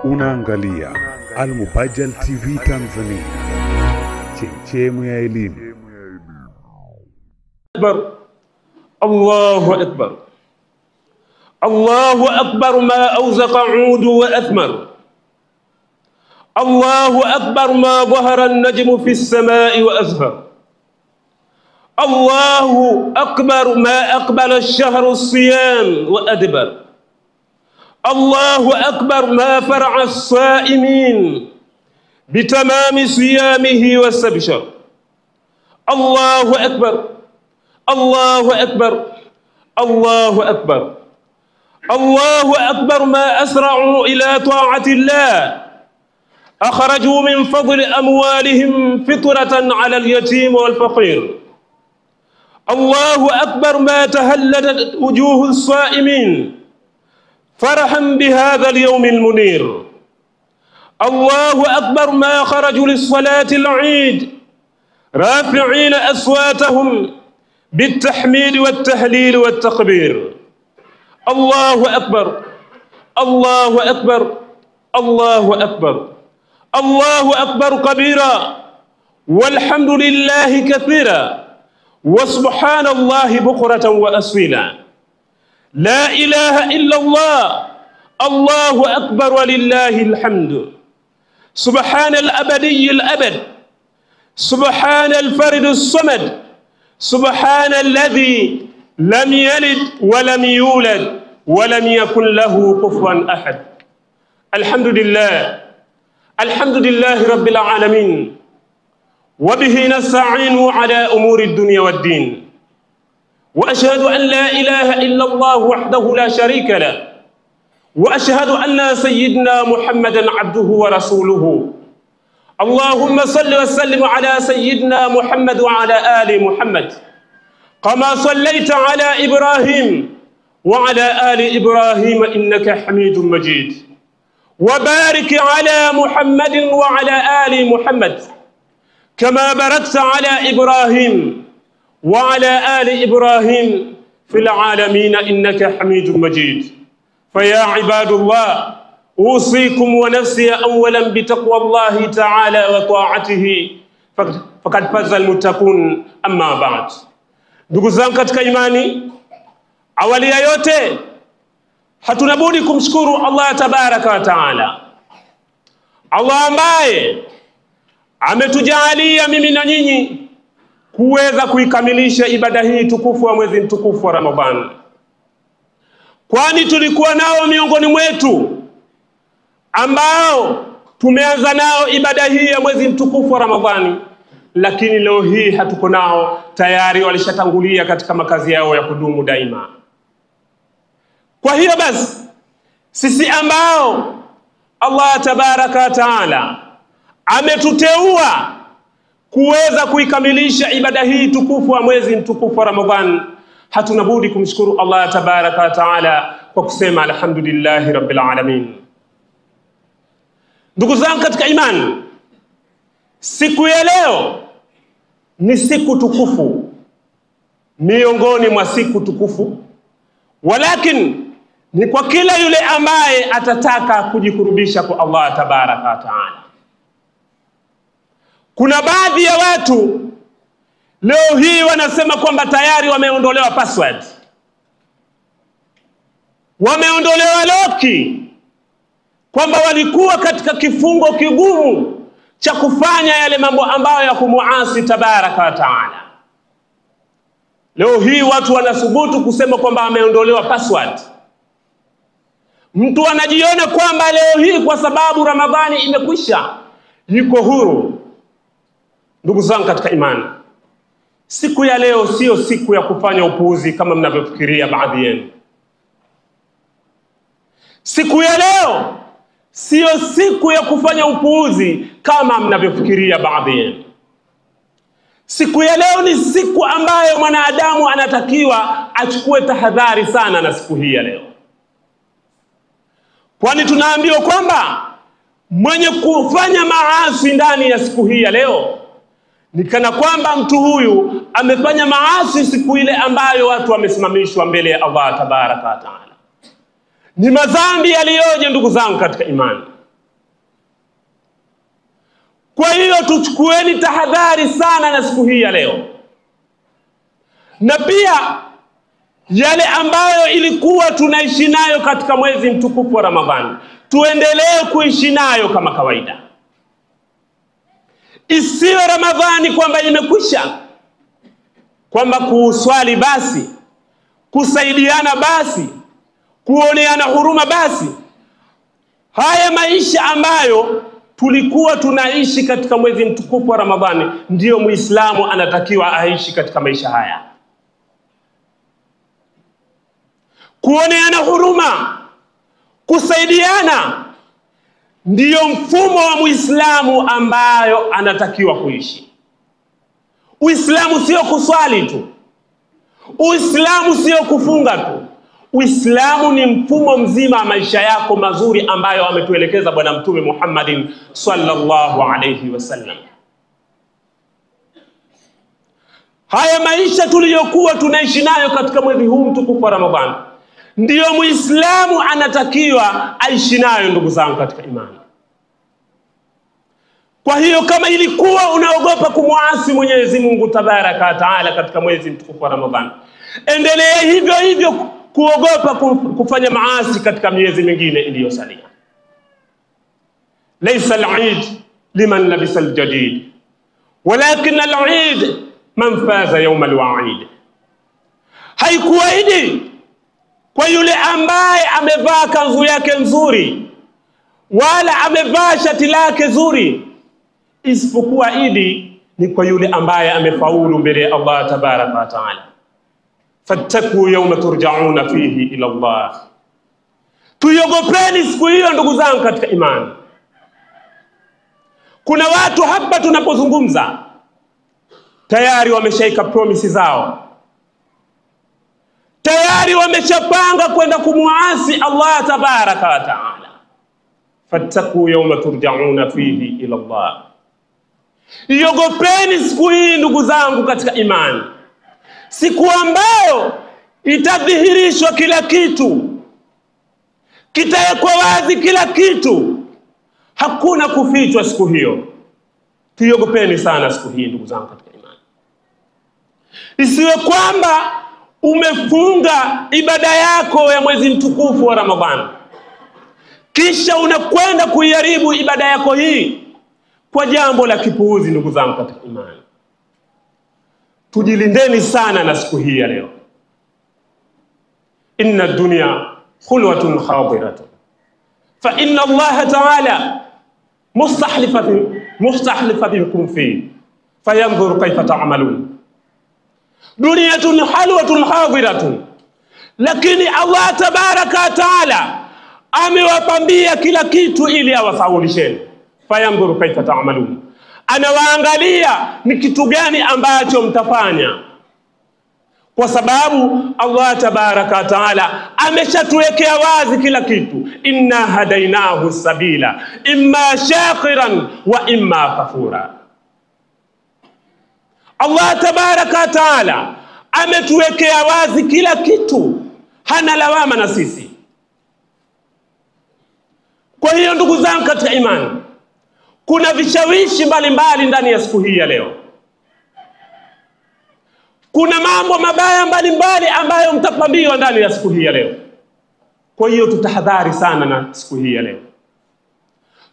Unaangalia Al-Mubajjal TV Tanzania, chemchemu ya elimu. Allahu akbar, Allahu akbar, ma awzaqa udu wa athmar. Allahu akbar, ma dhahara an-najmu fi as-samai wa azhar. Allahu akbar, ma aqbala ash-shahru as-siyam wa adbar. Allahu akbar, ma far'a as-sa'imin bitamami siyamihi wa sabshar. Allahu akbar, Allahu akbar, Allahu akbar. Allahu akbar, ma asra'u ila ta'ati Allah. أخرجوا من فضل أموالهم فطرة على اليتيم والفقير. الله أكبر، ما تهللت وجوه الصائمين فرحا بهذا اليوم المنير. الله أكبر، ما خرجوا للصلاة العيد رافعين أصواتهم بالتحميد والتهليل والتكبير. الله أكبر، الله أكبر، الله أكبر. الله أكبر كبيرا والحمد لله كثيرا وسبحان الله بكرة وأصيلا. لا إله إلا الله، الله أكبر ولله الحمد. سبحان الأبدي الأبد، سبحان الفرد الصمد، سبحان الذي لم يلد ولم يولد ولم يكن له كفوا أحد. الحمد لله، الحمد لله رب العالمين، وبه نستعين على أمور الدنيا والدين. وأشهد أن لا إله إلا الله وحده لا شريك له، وأشهد أن سيدنا محمدا عبده ورسوله. اللهم صل وسلم على سيدنا محمد وعلى آل محمد كما صليت على إبراهيم وعلى آل إبراهيم إنك حميد مجيد. وبارك على محمد وعلى آل محمد كما باركت على إبراهيم وعلى آل إبراهيم في العالمين إنك حميد مجيد. فيا عباد الله، أوصيكم ونفسي أولا بتقوى الله تعالى وطاعته فقد فاز المتقون. أما بعد، ndugu zangu katika imani, awali ya yote hatuna budi kumshukuru Allah tabaraka wa taala, Allah ambaye ametujalia mimi na nyinyi kuweza kuikamilisha ibada hii tukufu wa mwezi mtukufu wa Ramadhani. Kwani tulikuwa nao miongoni mwetu ambao tumeanza nao ibada hii ya mwezi mtukufu wa Ramadhani, lakini leo hii hatuko nao, tayari walishatangulia katika makazi yao ya kudumu daima. Kwa hiyo basi, sisi ambao Allah tabaraka wa taala ametuteua kuweza kuikamilisha ibada hii tukufu wa mwezi mtukufu wa Ramadhani, hatuna budi kumshukuru Allah tabaraka wa taala kwa kusema alhamdulillahi rabbil alamin. Ndugu zangu katika imani, siku ya leo ni siku tukufu miongoni mwa siku tukufu, walakin ni kwa kila yule ambaye atataka kujikurubisha kwa Allah tabaraka wa taala. Kuna baadhi ya watu leo hii wanasema kwamba tayari wameondolewa password, wameondolewa loki, kwamba walikuwa katika kifungo kigumu cha kufanya yale mambo ambayo ya kumuasi tabaraka wa taala. Leo hii watu wanasubutu kusema kwamba ameondolewa password. Mtu anajiona kwamba leo hii kwa sababu Ramadhani imekwisha yuko huru. Ndugu zangu katika imani, siku ya leo sio siku ya kufanya upuuzi kama mnavyofikiria baadhi yenu. Siku ya leo sio siku ya kufanya upuuzi kama mnavyofikiria baadhi yenu. Siku ya leo ni siku ambayo mwanadamu anatakiwa achukue tahadhari sana na siku hii ya leo. Kwani tunaambiwa kwamba mwenye kufanya maasi ndani ya siku hii ya leo ni kana kwamba mtu huyu amefanya maasi siku ile ambayo watu wamesimamishwa mbele ya Allah tabaraka wa taala. Ni madhambi yaliyoje ndugu zangu katika imani. Kwa hiyo tuchukueni tahadhari sana na siku hii ya leo, na pia yale ambayo ilikuwa tunaishi nayo katika mwezi mtukufu wa Ramadhani tuendelee kuishi nayo kama kawaida. Isiwe Ramadhani kwamba imekwisha, kwamba kuswali basi, kusaidiana basi, kuoneana huruma basi. Haya maisha ambayo tulikuwa tunaishi katika mwezi mtukufu wa Ramadhani ndiyo Muislamu anatakiwa aishi katika maisha haya. Kuoneana huruma, kusaidiana ndiyo mfumo wa Muislamu ambayo anatakiwa kuishi. Uislamu sio kuswali tu, Uislamu sio kufunga tu. Uislamu ni mfumo mzima wa maisha yako mazuri ambayo ametuelekeza Bwana Mtume Muhammadin sallallahu alayhi wasallam. Haya maisha tuliyokuwa tunaishi nayo katika mwezi huu mtukufu wa Ramadhani ndiyo Muislamu anatakiwa aishi nayo, ndugu zangu katika imani. Kwa hiyo kama ilikuwa unaogopa kumuasi Mwenyezi Mungu Tabaraka wa Taala katika mwezi mtukufu wa Ramadhani, endelea hivyo hivyo kuogopa kufanya maasi katika miezi mingine iliyosalia. Laysa al-Eid liman labisa al-jadid, walakin al-Eid man faza yawm al-wa'id. Haikuwa Idi kwa yule ambaye amevaa kanzu yake nzuri wala amevaa shati lake zuri, isipokuwa Idi ni kwa yule ambaye amefaulu mbele ya Allah Tabaraka wa Taala. Fattaku yawma turja'una fihi ila Allah. Tuyogopeni siku hiyo, ndugu zangu katika imani. Kuna watu hapa tunapozungumza tayari wameshaika promise zao, tayari wameshapanga kwenda kumuasi Allah Tabaraka wa Taala. Fattaku yawma turja'una fihi ila Allah. Yogopeni siku hii, ndugu zangu katika imani, siku ambayo itadhihirishwa kila kitu, kitawekwa wazi kila kitu, hakuna kufichwa siku hiyo. Tuyogopeni sana siku hii, ndugu zangu katika imani. Isiwe kwamba umefunga ibada yako ya mwezi mtukufu wa Ramadhani, kisha unakwenda kuiharibu ibada yako hii kwa jambo la kipuuzi. Ndugu zangu katika imani, tujilindeni sana na siku hii ya leo. Inna dunya khulwatun khadiratun, fa inna Allah Ta'ala mustahlifa bikum fi fayanzur kayfa ta'malun. Dunyatun halwatun khadiratun, lakini Allah Tabaraka wa Ta'ala amewapambia kila kitu ili awafaulisheni. Fayanzur kayfa ta'malun, anawaangalia ni kitu gani ambacho mtafanya, kwa sababu Allah Tabaraka wa Taala ameshatuwekea wazi kila kitu. Inna hadainahu sabila imma shakiran wa imma kafura. Allah Tabaraka wa Taala ametuwekea wazi kila kitu, hana lawama na sisi. Kwa hiyo ndugu zangu katika imani, kuna vishawishi mbalimbali ndani ya siku hii ya leo. Kuna mambo mabaya mbalimbali ambayo mtapambiwa ndani ya siku hii ya leo. Kwa hiyo tutahadhari sana na siku hii ya leo.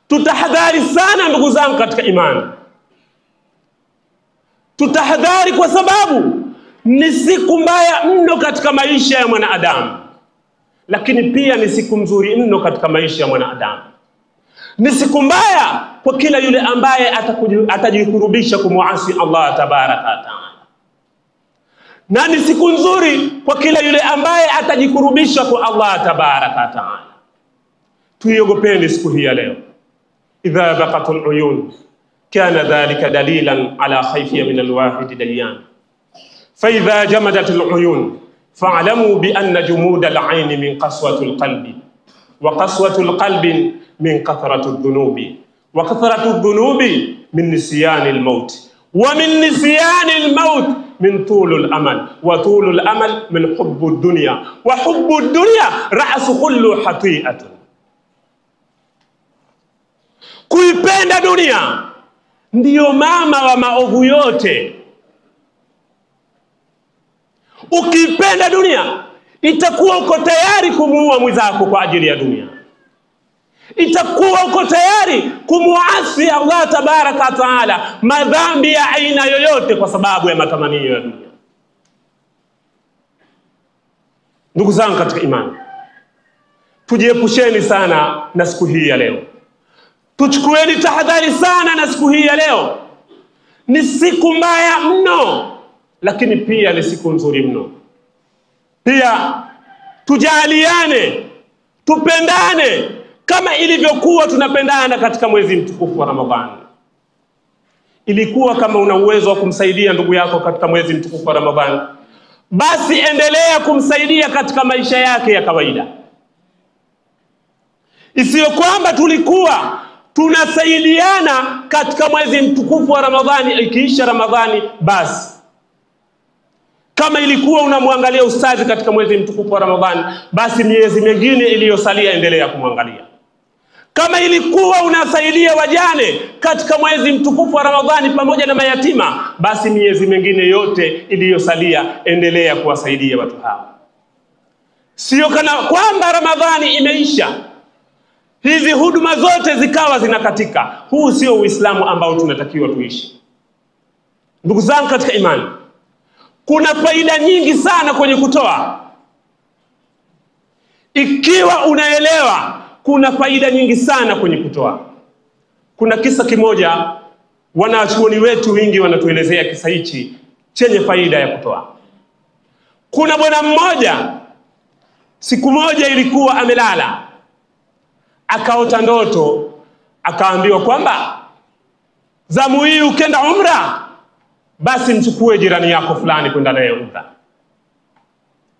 Tutahadhari sana ndugu zangu katika imani. Tutahadhari kwa sababu ni siku mbaya mno katika maisha ya mwanadamu, lakini pia ni siku nzuri mno katika maisha ya mwanadamu. Ni siku mbaya kwa kila yule ambaye atajikurubisha kumuasi Allah Tabaraka wa Taala, na ni siku nzuri kwa kila yule ambaye atajikurubisha kwa Allah Tabaraka wa Taala. Tuiogopeni siku hii ya leo. Idha baqatul uyun kana dhalika dalilan ala khayfiyya min alwahid dayyan, fa idha jamadatul uyun fa'lamu bi anna jumud al-'ayn min qaswatil qalbi, wa qaswatul qalbi min kathrati dhunubi, wa kathratu dhunubi min nisyani al-maut, wa min nisyani al-maut min tulul amal, wa tulul amal min hubbu dunya, wa hubbu dunya ra'su kullu hati'atin. Kuipenda dunia ndiyo mama wa maovu yote. Ukipenda dunia, itakuwa uko tayari kumuua mwenzako kwa ajili ya dunia. Itakuwa uko tayari kumuasi Allah tabaraka wa taala madhambi ya aina yoyote kwa sababu ya matamanio ya dunia. Ndugu zangu katika imani, tujiepusheni sana na siku hii ya leo. Tuchukueni tahadhari sana na siku hii ya leo. Ni siku mbaya mno, lakini pia ni siku nzuri mno. Pia tujaliane, tupendane kama ilivyokuwa tunapendana katika mwezi mtukufu wa Ramadhani. Ilikuwa kama una uwezo wa kumsaidia ndugu yako katika mwezi mtukufu wa Ramadhani, basi endelea kumsaidia katika maisha yake ya kawaida. Isiyo kwamba tulikuwa tunasaidiana katika mwezi mtukufu wa Ramadhani, ikiisha Ramadhani basi. Kama ilikuwa unamwangalia ustazi katika mwezi mtukufu wa Ramadhani, basi miezi mingine iliyosalia endelea kumwangalia. Kama ilikuwa unasaidia wajane katika mwezi mtukufu wa Ramadhani pamoja na mayatima, basi miezi mingine yote iliyosalia endelea kuwasaidia watu hao. Sio kana kwamba Ramadhani imeisha, hizi huduma zote zikawa zinakatika. Huu sio Uislamu ambao tunatakiwa tuishi. Ndugu zangu katika imani, kuna faida nyingi sana kwenye kutoa. Ikiwa unaelewa, kuna faida nyingi sana kwenye kutoa. Kuna kisa kimoja, wanachuoni wetu wengi wanatuelezea kisa hichi chenye faida ya kutoa. Kuna bwana mmoja, siku moja ilikuwa amelala, akaota ndoto, akaambiwa kwamba zamu hii ukenda umra, basi mchukue jirani yako fulani kwenda naye umra.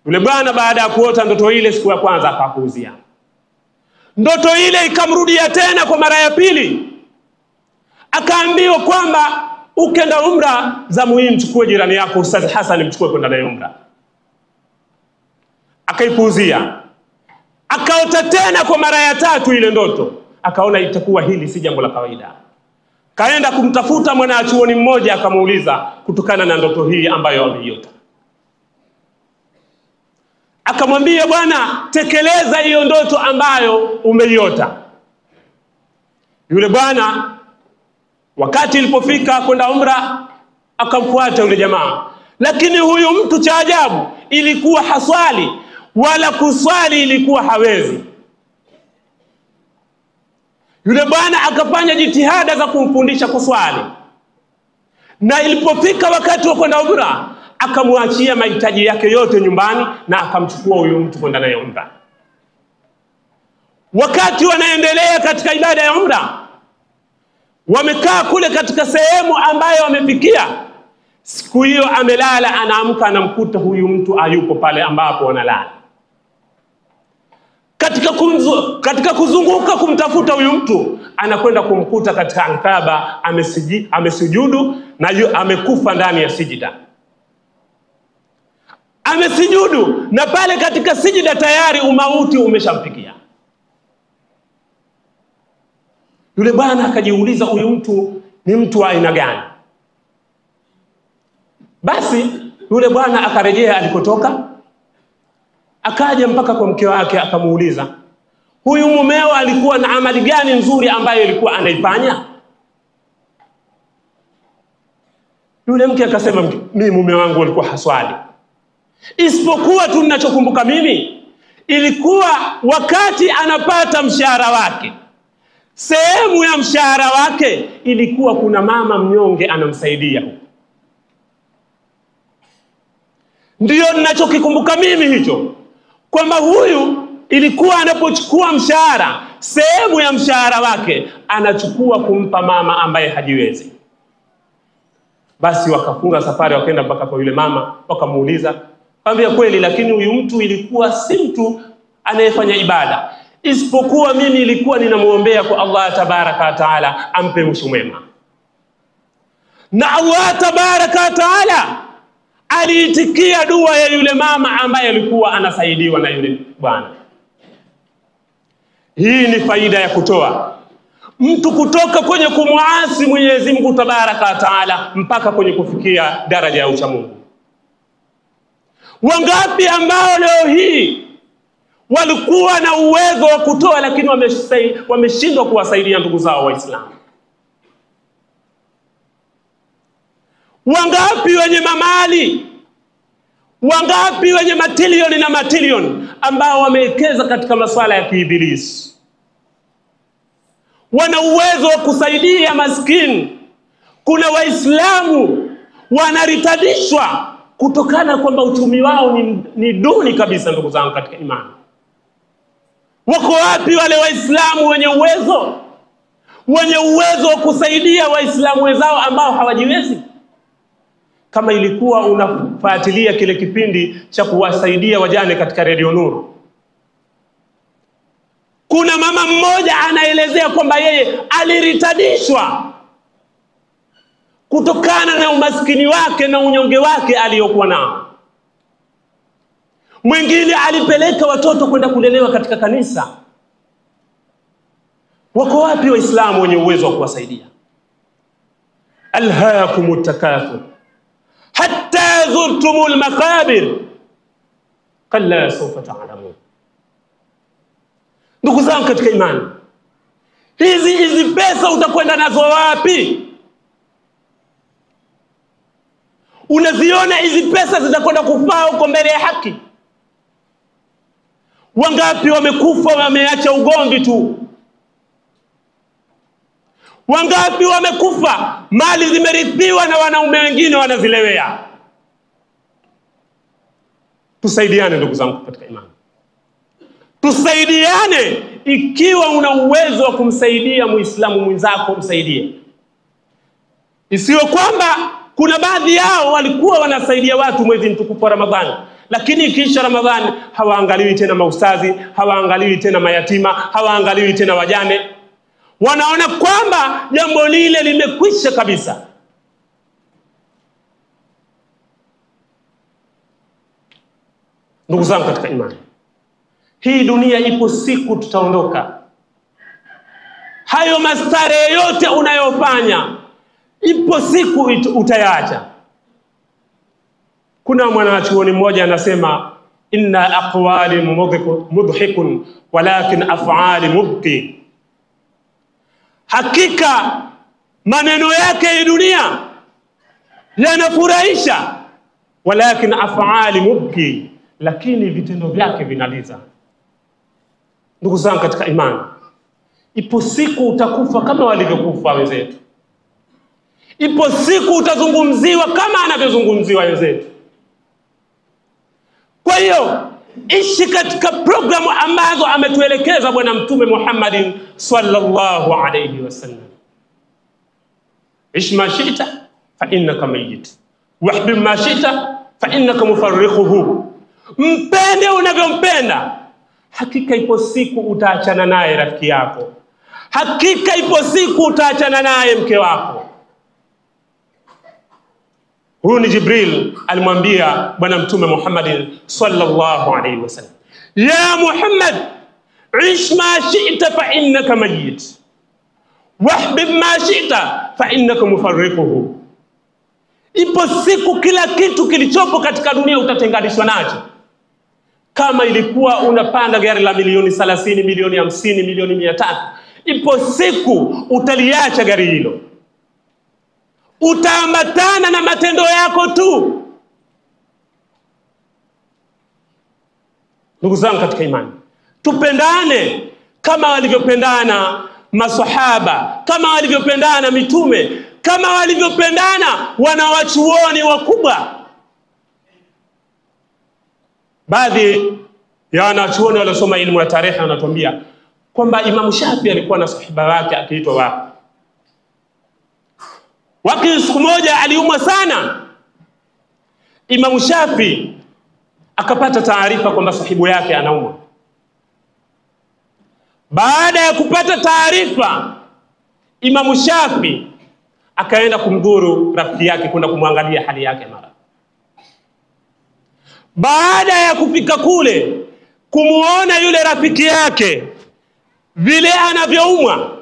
Yule bwana baada ya kuota ndoto ile siku ya kwanza akapuuzia. Ndoto ile ikamrudia tena kwa mara ya pili. Akaambiwa kwamba ukenda umra, zamu hii mchukue jirani yako Ustaz Hassan, mchukue kwenda naye umra. Akaipuuzia. Akaota tena kwa mara ya tatu ile ndoto. Akaona itakuwa hili si jambo la kawaida. Kaenda kumtafuta mwanachuoni mmoja, akamuuliza kutokana na ndoto hii ambayo ameiota. Akamwambia, bwana, tekeleza hiyo ndoto ambayo umeiota. Yule bwana wakati ilipofika kwenda umra, akamfuata yule jamaa. Lakini huyu mtu cha ajabu, ilikuwa haswali wala kuswali ilikuwa hawezi. Yule bwana akafanya jitihada za kumfundisha kuswali. Na ilipofika wakati wa kwenda umra, akamwachia mahitaji yake yote nyumbani na akamchukua huyo mtu kwenda naye umra. Wakati wanaendelea katika ibada ya umra, wamekaa kule katika sehemu ambayo wamefikia. Siku hiyo amelala, anaamka anamkuta huyu mtu hayupo pale ambapo wanalala. Katika kuzunguka kumtafuta huyu mtu, anakwenda kumkuta katika Kaaba amesujudu na amekufa ndani ya sijida. Amesujudu na pale katika sijida tayari umauti umeshamfikia. Yule bwana akajiuliza, huyu mtu ni mtu wa aina gani? Basi yule bwana akarejea alikotoka, akaja mpaka kwa mke wake, akamuuliza, huyu mumeo alikuwa na amali gani nzuri ambayo alikuwa anaifanya? Yule mke akasema, mimi mume wangu alikuwa haswali, isipokuwa tu ninachokumbuka mimi ilikuwa wakati anapata mshahara wake, sehemu ya mshahara wake ilikuwa kuna mama mnyonge anamsaidia. Ndiyo ninachokikumbuka mimi hicho, kwamba huyu ilikuwa anapochukua mshahara, sehemu ya mshahara wake anachukua kumpa mama ambaye hajiwezi. Basi wakafunga safari, wakaenda mpaka kwa yule mama, wakamuuliza, akamwambia kweli, lakini huyu mtu ilikuwa si mtu anayefanya ibada, isipokuwa mimi ilikuwa ninamuombea kwa Allah tabaraka wa taala ampe mwisho mwema. Na Allah tabaraka wa taala aliitikia dua ya yule mama ambaye alikuwa anasaidiwa na yule bwana. Hii ni faida ya kutoa. mtu kutoka kwenye kumuasi Mwenyezi Mungu Tabaraka wa Taala mpaka kwenye kufikia daraja ya uchamungu. Wangapi ambao leo hii walikuwa na uwezo wa kutoa lakini wameshindwa kuwasaidia ndugu zao Waislamu? Wangapi wenye mamali, wangapi wenye matilioni na matilioni ambao wamewekeza katika masuala ya kiibilisi, wana uwezo wa kusaidia maskini? Kuna Waislamu wanaritadishwa kutokana kwamba uchumi wao ni duni kabisa. Ndugu zangu katika imani, wako wapi wale Waislamu wenye uwezo wa kusaidia Waislamu wenzao ambao hawajiwezi? Kama ilikuwa unafuatilia kile kipindi cha kuwasaidia wajane katika Radio Nuru, kuna mama mmoja anaelezea kwamba yeye aliritadishwa kutokana na umaskini wake na unyonge wake aliyokuwa nao. Mwingine alipeleka watoto kwenda kulelewa katika kanisa. Wako wapi Waislamu wenye uwezo wa kuwasaidia? Alhaakumut takathur hatta zurtumul maqabir kalla sawfa ta'lamun. Ndugu zangu katika imani, hizi pesa utakwenda nazo wapi? Unaziona hizi pesa zitakwenda kufaa huko mbele ya haki? Wangapi wamekufa wameacha ugomvi tu? Wangapi wamekufa mali zimerithiwa na wanaume wengine wanazilewea? Tusaidiane ndugu zangu katika imani, tusaidiane. Ikiwa una uwezo wa kumsaidia Muislamu mwenzako, msaidie. Isiwe kwamba kuna baadhi yao walikuwa wanasaidia watu mwezi mtukufu wa Ramadhani, lakini kisha Ramadhani hawaangaliwi tena maustazi, hawaangaliwi tena mayatima, hawaangaliwi tena wajane. Wanaona kwamba jambo lile limekwisha kabisa. Ndugu zangu katika imani, hii dunia ipo siku tutaondoka. Hayo mastarehe yote unayofanya ipo siku utayaacha. Kuna mwanachuoni mmoja anasema, inna aqwali mudhikun walakin af'ali mubki. Hakika maneno yake ya dunia yanafurahisha, walakin af'ali mubki, lakini vitendo vyake vinaliza. Ndugu zangu katika imani, ipo siku utakufa kama walivyokufa wenzetu. Ipo siku utazungumziwa kama anavyozungumziwa wenzetu. Kwa hiyo ishi katika programu ambazo ametuelekeza Bwana Mtume Muhammadin sallallahu alayhi wasallam. Ishi ma shi'ta fa innaka mayyit, wahbib ma shi'ta fa innaka mufarriquhu. Mpende unavyompenda. Hakika ipo siku utaachana naye rafiki yako. Hakika ipo siku utaachana naye mke wako. Huyu ni Jibril alimwambia Bwana Mtume Muhammad sallallahu alayhi wasallam, ya Muhammad, ish ma shi'ta fa innaka mayyit, wahbib ma shi'ta fa innaka mufarriquhu. Ipo siku kila kitu kilichopo katika dunia utatenganishwa nacho. Kama ilikuwa unapanda gari la milioni 30, milioni 50, milioni 300, ipo siku utaliacha gari hilo. Utaambatana na matendo yako tu. Ndugu zangu katika imani, tupendane kama walivyopendana maswahaba, kama walivyopendana mitume, kama walivyopendana wanawachuoni wakubwa. Baadhi ya wanachuoni waliosoma elimu ya tarehe wanatuambia kwamba Imam Shafi alikuwa na sahaba wake akiitwa Waqi. Waqi siku moja aliumwa sana. Imam Shafi akapata taarifa kwamba sahibu yake anaumwa. Baada ya kupata taarifa, Imam Shafi akaenda kumdhuru rafiki yake kwenda kumwangalia hali yake mara. Baada ya kufika kule kumuona yule rafiki yake vile anavyoumwa,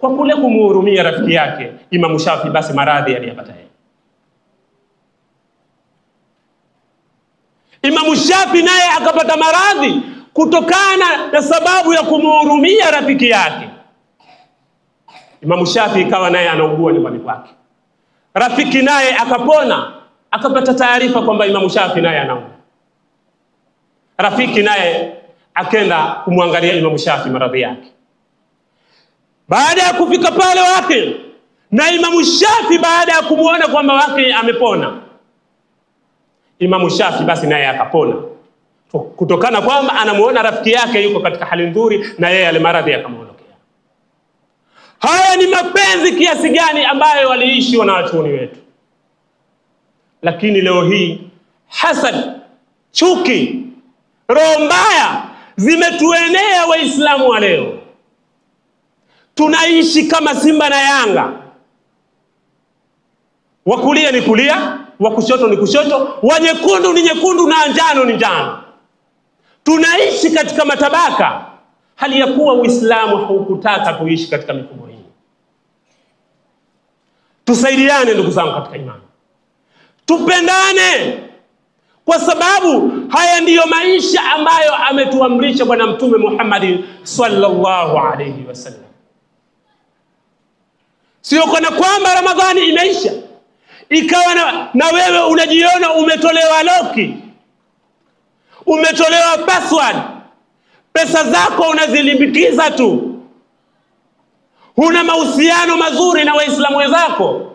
kwa kule kumhurumia rafiki yake Imam Shafi, basi maradhi aliyapata yeye. Imam Shafi naye akapata maradhi kutokana na sababu ya kumhurumia rafiki yake. Imam Shafi ikawa naye anaugua nyumbani kwake. Rafiki naye akapona, akapata taarifa kwamba Imam Shafi naye anaumwa. Rafiki naye akenda kumwangalia Imam Shafi maradhi yake. Baada ya kufika pale wake na Imam Shafi, baada ya kumuona kwamba wake amepona, Imam Shafi basi naye akapona kutokana kwamba anamuona rafiki yake yuko katika hali nzuri na yeye ale maradhi yakamuondokea. Haya ni mapenzi kiasi gani ambayo waliishi wanawachuoni wetu. Lakini leo hii hasad, chuki, roho mbaya zimetuenea Waislamu wa leo. Tunaishi kama Simba na Yanga. Wa kulia ni kulia, wa kushoto ni kushoto, wa nyekundu ni nyekundu na njano ni njano. Tunaishi katika matabaka, hali ya kuwa Uislamu haukutaka kuishi katika mifumo hii. Tusaidiane ndugu zangu katika imani. Tupendane, kwa sababu haya ndiyo maisha ambayo ametuamrisha Bwana Mtume Muhammad sallallahu alayhi wasallam. Sio kana kwamba Ramadhani imeisha ikawa na wewe unajiona umetolewa loki, umetolewa password, pesa zako unazilimbikiza tu, huna mahusiano mazuri na Waislamu wenzako.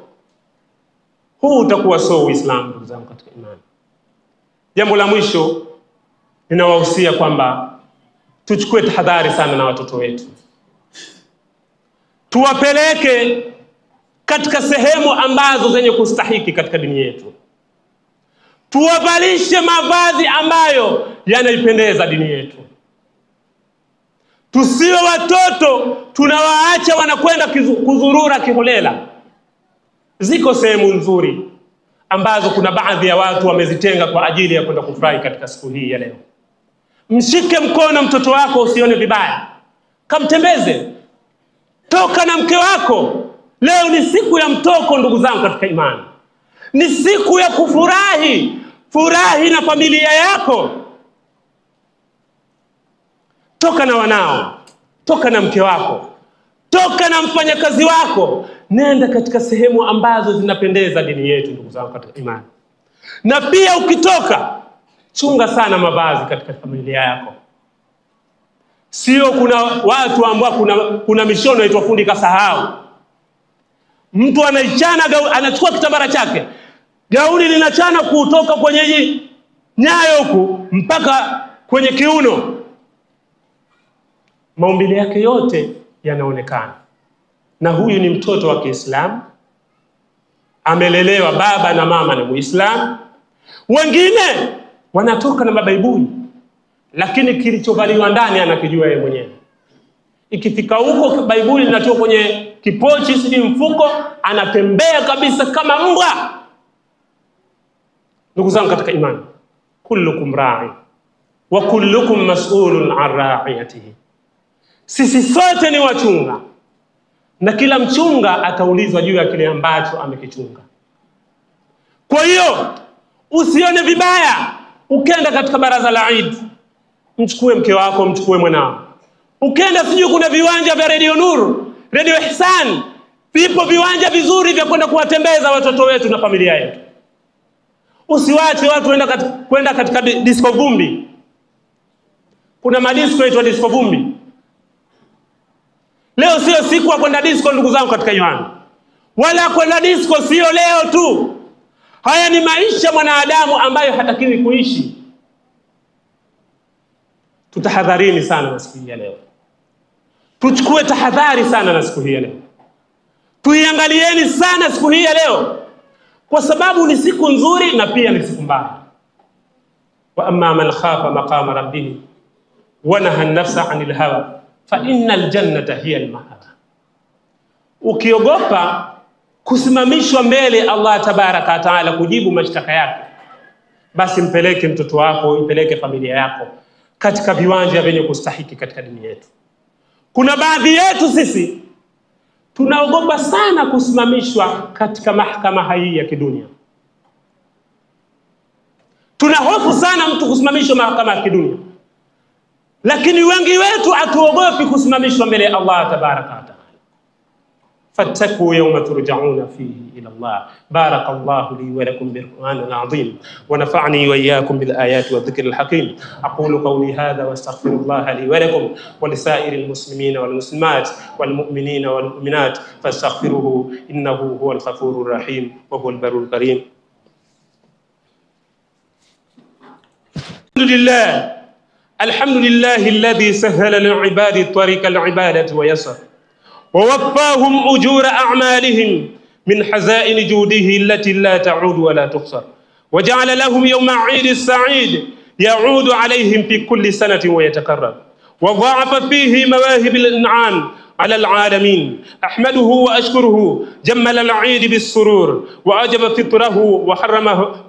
Huu utakuwa sio Uislamu ndugu zangu katika imani. Jambo la mwisho ninawahusia kwamba tuchukue tahadhari sana na watoto wetu. Tuwapeleke katika sehemu ambazo zenye kustahiki katika dini yetu. Tuwavalishe mavazi ambayo yanaipendeza dini yetu. Tusiwe watoto tunawaacha wanakwenda kuzurura kiholela. Ziko sehemu nzuri ambazo kuna baadhi ya watu wamezitenga kwa ajili ya kwenda kufurahi katika siku hii ya leo. Mshike mkono mtoto wako, usione vibaya, kamtembeze. Toka na mke wako. Leo ni siku ya mtoko ndugu zangu katika imani. Ni siku ya kufurahi. Furahi na familia yako. Toka na wanao, toka na mke wako, toka na mfanyakazi wako. Nenda katika sehemu ambazo zinapendeza dini yetu ndugu zangu katika imani. Na pia ukitoka, chunga sana mavazi katika familia yako. Sio kuna watu ambao kuna mishono inaitwa fundi kasahau. Mtu anaichana, anachukua kitambara chake, gauni linachana kutoka kwenye nyayo huku mpaka kwenye kiuno. Maumbile yake yote yanaonekana. Na huyu ni mtoto wa Kiislamu, amelelewa baba na mama na Muislamu. Wengine wanatoka na mabaibui, lakini kilichovaliwa ndani anakijua yeye mwenyewe. Ikifika huko baibui linatoka kwenye kipochi, si mfuko, anatembea kabisa kama mbwa. Ndugu zangu katika imani, kullukum ra'i wa kullukum mas'ulun 'an ra'iyatihi. Sisi sote ni wachunga, na kila mchunga ataulizwa juu ya kile ambacho amekichunga. Kwa hiyo usione vibaya ukenda katika baraza la Eid, mchukue mke wako, mchukue mwanao. Ukenda sijui kuna viwanja vya Radio Nuru, Radio Ihsan, vipo viwanja vizuri vya kwenda kuwatembeza watoto wetu na familia yetu. Usiwache watu kwenda katika disco vumbi. Kuna madisco yaitwa disco vumbi. Leo sio siku ya kwenda disco ndugu zangu katika imani. Wala kwenda disco sio leo tu. Haya ni maisha mwanadamu ambayo hatakiwi kuishi. Tutahadharini sana na siku hii ya leo. Tuchukue tahadhari sana na siku hii ya leo. Tuiangalieni sana siku hii ya leo, kwa sababu ni siku nzuri na pia ni siku mbaya. Wa amma man khafa maqama rabbih wa nahaa an-nafsa 'anil hawa fa innal jannata hiya al-ma'wa. Ukiogopa kusimamishwa mbele Allah tabaraka taala kujibu mashtaka yake, basi mpeleke mtoto wako, mpeleke familia yako katika viwanja vyenye kustahiki katika dini yetu. Kuna baadhi yetu sisi Tunaogopa sana kusimamishwa katika mahakama hii ya kidunia. Tunahofu sana mtu kusimamishwa mahakama ya kidunia. Lakini wengi wetu hatuogopi kusimamishwa mbele ya Allah tabaraka wa taala. فاتقوا يوم ترجعون فيه إلى الله. بارك الله لي ولكم بالقرآن العظيم ونفعني وإياكم بالآيات والذكر الحكيم. أقول قولي هذا واستغفر الله لي ولكم ولسائر المسلمين والمسلمات والمؤمنين والمؤمنات فاستغفروه إنه هو الغفور الرحيم وهو البر الكريم. الحمد لله الذي سهل للعباد طريق العبادة ويسر ووفاهم أجور أعمالهم من حزائن جوده التي لا تعود ولا تخسر، وجعل لهم يوم عيد السعيد يعود عليهم في كل سنة ويتكرر، وضاعف فيه مواهب الإنعام على العالمين. أحمده وأشكره جمل العيد بالسرور وأجب فطره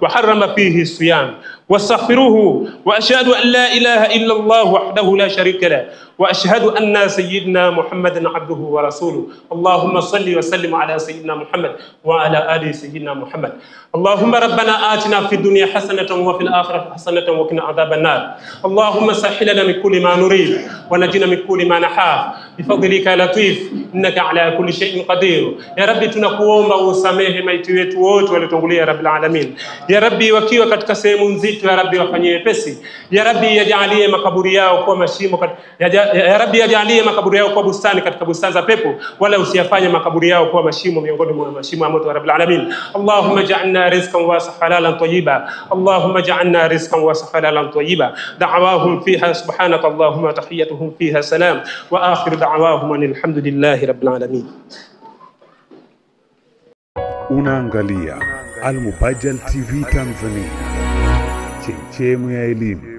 وحرم فيه الصيام، واستغفروه وأشهد أن لا إله إلا الله وحده لا شريك له، وأشهد أن سيدنا محمد عبده ورسوله. اللهم صل وسلم على سيدنا محمد وعلى آل سيدنا محمد. اللهم ربنا آتنا في الدنيا حسنة وفي الآخرة حسنة وقنا عذاب النار. اللهم سهل لنا من كل ما نريد ونجنا من كل ما نخاف بفضلك يا لطيف إنك على كل شيء قدير. يا ربي tunakuomba usamehe maiti wetu wote waliotangulia rabbil alamin. Ya Rabbi wakiwa katika sehemu nzito, ya Rabbi wafanyie pesi. Ya Rabbi yajalie makaburi yao kuwa mashimo, ya Rabbi yajalie makaburi yao kuwa bustani katika bustani za pepo, wala usiyafanye makaburi yao kuwa mashimo miongoni mwa mashimo ya moto ya rabbil alamin. Allahumma ja'alna rizqan wasi'an halalan tayyiba. Allahumma ja'alna rizqan wasi'an halalan tayyiba. Da'awahum fiha subhanaka Allahumma tahiyyatuhum fiha salam wa akhiru da'awahum alhamdulillahi rabbil alamin. Unaangalia Al Mubajjal TV Tanzania, chemchemu ya elimu.